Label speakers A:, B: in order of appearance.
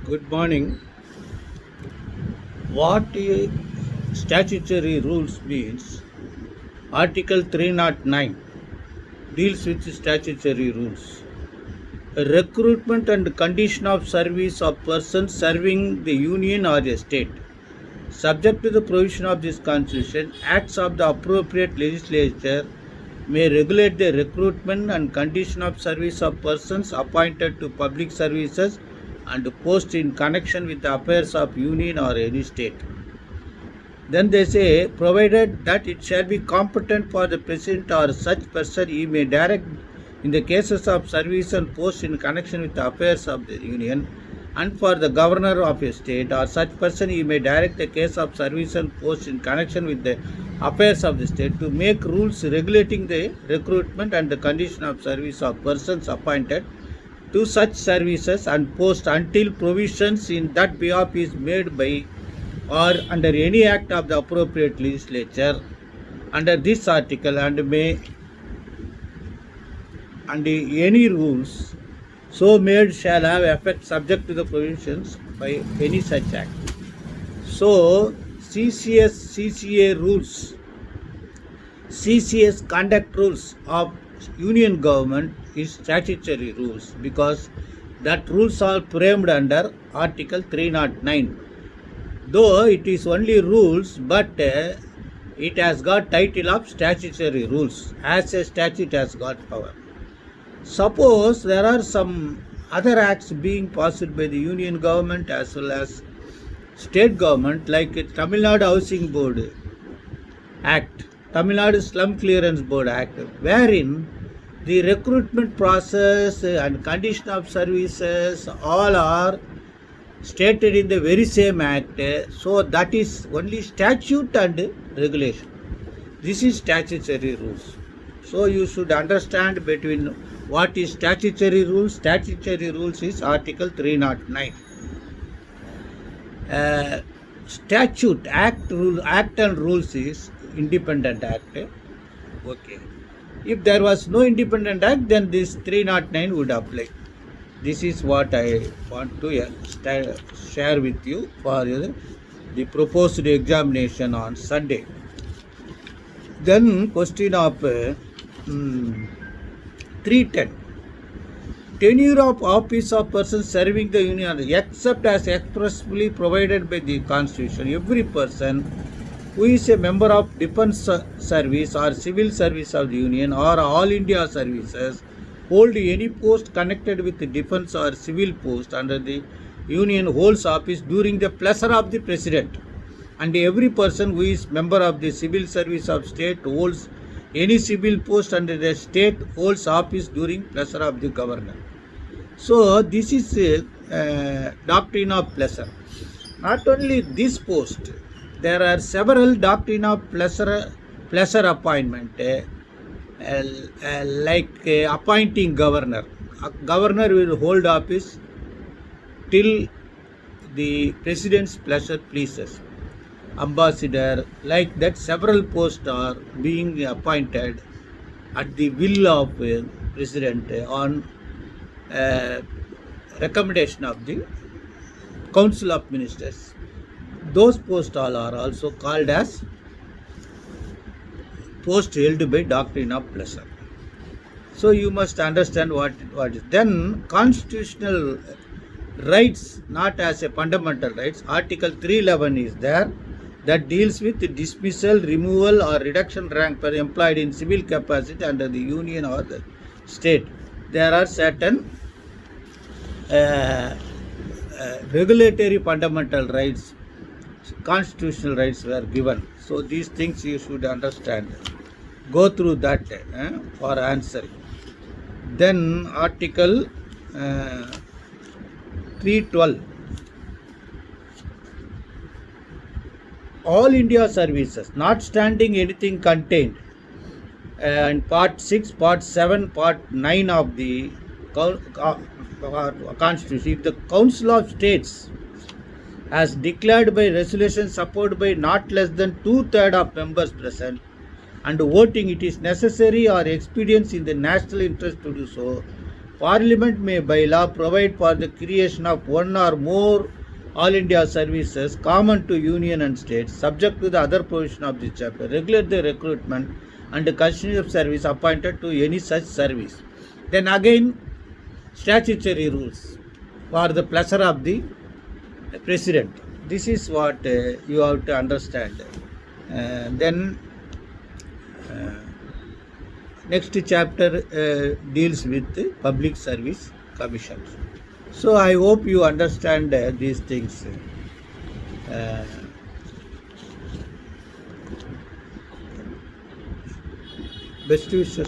A: Good morning. What statutory rules means? Article 309 deals with statutory rules. Recruitment and condition of service of persons serving the union or a state. Subject to the provision of this constitution, acts of the appropriate legislature may regulate the recruitment and condition of service of persons appointed to public services and posts in connection with the affairs of union or any state. Then they say, provided that it shall be competent for the president or such person, he may direct in the cases of service and post in connection with the affairs of the union, and for the governor of a state or such person, he may direct the case of service and post in connection with the affairs of the state to make rules regulating the recruitment and the condition of service of persons appointed to such services and posts until provisions in that behalf is made by or under any act of the appropriate legislature under this article and any rules so made shall have effect subject to the provisions by any such act. So CCA rules, CCS conduct rules of union government is statutory rules because that rules are framed under Article 309. Though it is only rules, but it has got title of statutory rules. As a statute has got power. Suppose there are some other acts being passed by the union government as well as state government, like Tamil Nadu Housing Board Act, Tamil Nadu Slum Clearance Board Act, wherein the recruitment process and condition of services all are stated in the very same act, so that is only statute and regulation. This is statutory rules. So you should understand between what is statutory rules. Statutory rules is Article 309. Statute, act and rules is independent act. Okay. If there was no independent act, then this 309 would apply. This is what I want to share with you for the proposed examination on Sunday. Then question of 310. Tenure of office of persons serving the union except as expressly provided by the constitution. Every person who is a member of defence service or civil service of the union or all India services hold any post connected with the defence or civil post under the union holds office during the pleasure of the president, and every person who is member of the civil service of state holds any civil post under the state holds office during pleasure of the governor. So this is a doctrine of pleasure. Not only this post, there are several doctrine of pleasure appointment. Like appointing governor. A governor will hold office till the president's pleasure pleases. Ambassador, like that, several posts are being appointed at the will of president on recommendation of the council of ministers. Those posts all are also called as post held by doctrine of pleasure. So you must understand what is. Then constitutional rights, not as a fundamental rights. Article 311 is there that deals with the dismissal, removal or reduction rank per employed in civil capacity under the union or the state. There are certain regulatory fundamental rights, constitutional rights were given. So these things you should understand. Go through that for answering. Then Article 312. All India services, not standing anything contained in Part 6, Part 7, Part 9 of the Constitution. If the Council of States has declared by resolution supported by not less than 2/3 of members present, and voting, it is necessary or expedient in the national interest to do so, Parliament may by law provide for the creation of one or more all India services common to union and states, subject to the other provision of this chapter, regulate the recruitment and the continuity of service appointed to any such service. Then again, statutory rules for the pleasure of the president. This is what you have to understand. Then next chapter deals with public service commissions. So I hope you understand these things. Best wishes.